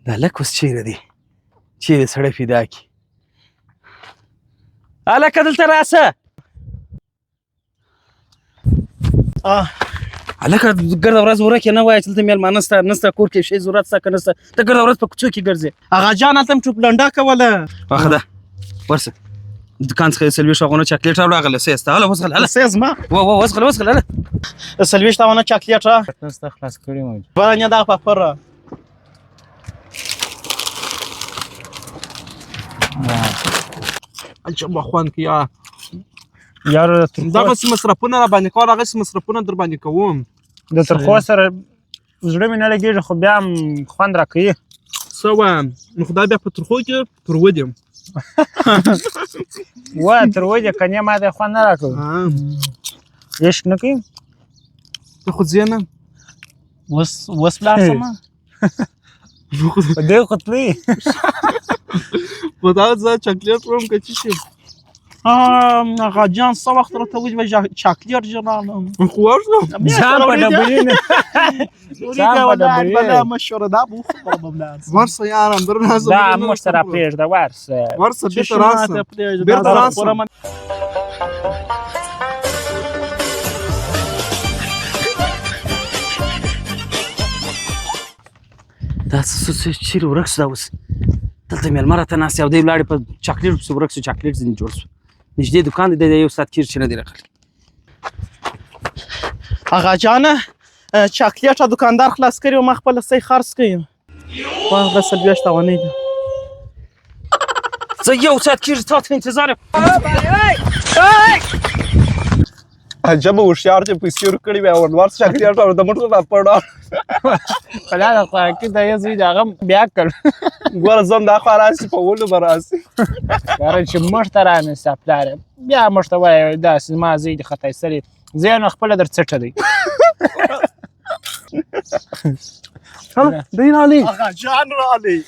دا لک اوس چیرې دی؟ چیرې سړی پیدا کړي؟ هلکه دلته راسه. هلکه ګرده ورځ ورکې نه وایه چې دلته مېلمانه شته نشته، کور کې شی ضرورت شته که نشته، ته ګرده ورځ په کوڅو کې ګرځې. آغا جان هلته م ټوپلنډه کوله. واخه ده ورسه دکان څخه یې 40 افغانه چاکلیټ راوړه. هغه لسې سته. هله وڅښله. هله سې زما وڅښله هله 40 افغانه چاکلیټ را نسته خلاص کړی مو. بله دغه پاپر را عجبه خوند کوي. یارو دغسې مصرفونه را باندې کول، هغسې مصرفونه در باندې کوم. د ترخو سره زړه مې نه لګېږي، خو بیا هم خوند راکوي. څه وایم نو خدای بیا په ترخو کې پر ودیم. وا تر ودې کنې ما ته خوند نه راکوي. عشق نه کوي ته خو ځې نه اوس ولاړ شمه په دې خو تلي په دغه ځای چاکلیټ وړم که څه شي. آغا جان څه وخت راته وایي به چاکلیټ جنانم خو ورشه ځان په ډبرې نه بله مشوره دا به وخورم بلاد ورشه یارم در نازم دا موږ ته راپرېږده ورشه بیرته راسه بیرته راسه. دا څه چیرې ورک شو دا اوس؟ دلته مېلمه راته ناست او دی ولاړې په چاکلیټ پسې ورک شو. چاکلیټ ځینې جوړ شو. نږدې دوکان دی، دی یو ساعت کېږي چې نه دی راغلی. آغا جانه چاکلیټ دوکاندار خلاص کړي و ما خپله صحیح خرڅ کړي. واخله 40 افغانۍ ده. زه یو ساعت کېږي تا ته انتظار یم. عجبه هوښیار چې پیسې ورکړي وي او ورڅ چاکلیټ او د مټو پاپړ په لاره خوراکي د یو زوی د هغه بیا کړ. ګوره زه هم دا خوا راسي په ولو به راسي. یاره چې موږ ته رانیسته پلار بیا موږ ته وایه داسې زما زوی د خطا ایستلی زه یې نو خپله در څټه دی. دی رالی آغا جان رالی